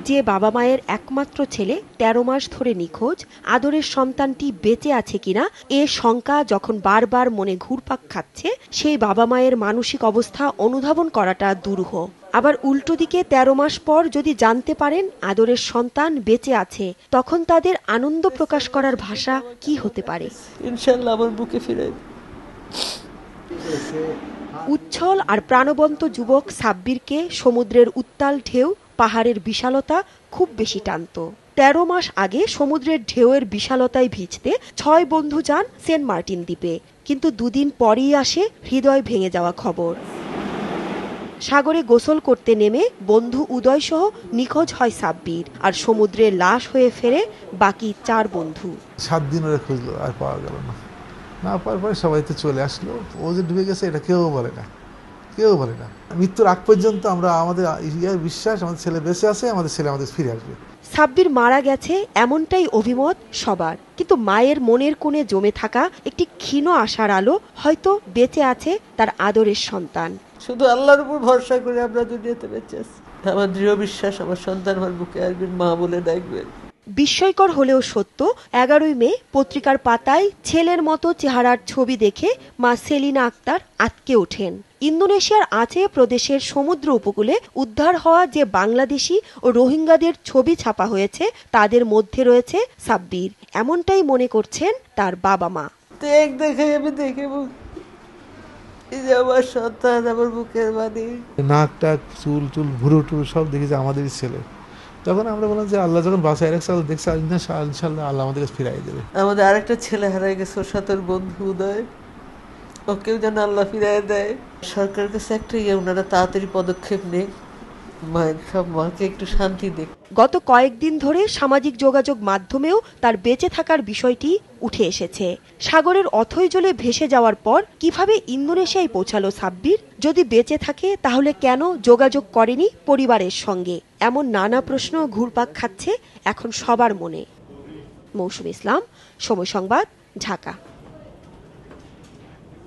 যে বাবা মায়ের একমাত্র ছেলে ১৩ মাস ধরে নিখোঁজ, আদরের সন্তানটি বেঁচে আছে কিনা এ শঙ্কা যখন বারবার মনে ঘুরপাক খাচ্ছে, সেই বাবা মায়ের মানসিক অবস্থা অনুধাবন করাটা দুরূহ। আবার উল্টো দিকে ১৩ মাস পর যদি জানতে পারেন আদরের সন্তান বেঁচে আছে, তখন তাদের আনন্দ প্রকাশ করার ভাষা কি হতে পারে? ইনশাআল্লাহ আমার বুকে ফিরে। উচ্ছল আর প্রাণবন্ত যুবক সাব্বিরকে সমুদ্রের উত্তাল ঢেউ, পাহাড়ের বিশালতা খুব বেশি টানত। ১৩ মাস আগে সমুদ্রের ঢেউয়ের বিশালতায় ভিজতে ৬ বন্ধু যান সেন্ট মার্টিন দ্বীপে, কিন্তু দুদিন পরেই আসে হৃদয় ভেঙে যাওয়া খবর। সাগরে গোসল করতে নেমে বন্ধু উদয় সহ নিখোঁজ হয় সাব্বির, আর সমুদ্রে লাশ হয়ে ফেরে বাকি ৪ বন্ধু। ৭ দিন ওরা খুঁজলো, আর পাওয়া গেল না। না পাওয়ার পরে সবাই তো চলে আসলো। ও যে ডুবে গেছে এটা কেউ বলে না, কেউ বলে না। মৃত্যুর আগ পর্যন্ত আমরা আমাদের বিশ্বাস, আমাদের ছেলে বেঁচে আছে, আমাদের ছেলে আমাদের ফিরে আসবে। সাব্বির মারা গেছে এমনটাই অভিমত সবার, কিন্তু মায়ের মনের কোণে জমে থাকা একটি ক্ষীণ আশার আলো, হয়তো বেঁচে আছে তার আদরের সন্তান। শুধু আল্লাহর উপর ভরসা করে আমরা দুনিয়াতে বেঁচে আছি। আমার দৃঢ় বিশ্বাস আমার সন্তান আমার বুকে আসবেন, মা বলে ডাকবেন। বিস্ময়কর হলেও সত্য, ১১ই মে পত্রিকার পাতায় ছেলের মতো চেহারার ছবি দেখে মা সেলিনা আক্তার আঁতকে ওঠেন। ইন্দোনেশিয়ার আচে প্রদেশের সমুদ্র উপকূলে উদ্ধার হওয়া যে বাংলাদেশি ও রোহিঙ্গাদের ছবি ছাপা হয়েছে, তাদের মধ্যে রয়েছে সাব্বির, এমনটাই মনে করছেন তার বাবা মা। দেখে আমি দেখে আমার সন্তান আমার বুকের বাড়ি, নাক টাক চুল টুল ভুরু টুরু সব দেখি যে আমাদেরই ছেলে। তখন আমরা বললাম যে আল্লাহ যখন বাসায় রাখছে, দেখছে ইনশাআল্লাহ আল্লাহ আমাদের ফিরাই দেবে। আমাদের আরেকটা ছেলে হারাই গেছে, ওর সাথে বন্ধু উদয়, ওকেও যেন আল্লাহ ফিরাই দেয়। সরকারের কাছে একটা ওনারা তাড়াতাড়ি পদক্ষেপ নেই, মায়ের সব মাকে একটু শান্তি দেখ। গত কয়েকদিন ধরে সামাজিক যোগাযোগ মাধ্যমেও তার বেঁচে থাকার বিষয়টি উঠে এসেছে। সাগরের অথৈ জলে ভেসে যাওয়ার পর কিভাবে ইন্দোনেশিয়ায় পৌঁছালো সাব্বির? যদি বেঁচে থাকে তাহলে কেন যোগাযোগ করেনি পরিবারের সঙ্গে? এমন নানা প্রশ্ন ঘুরপাক খাচ্ছে এখন সবার মনে। মৌসুমী ইসলাম, সময় সংবাদ, ঢাকা।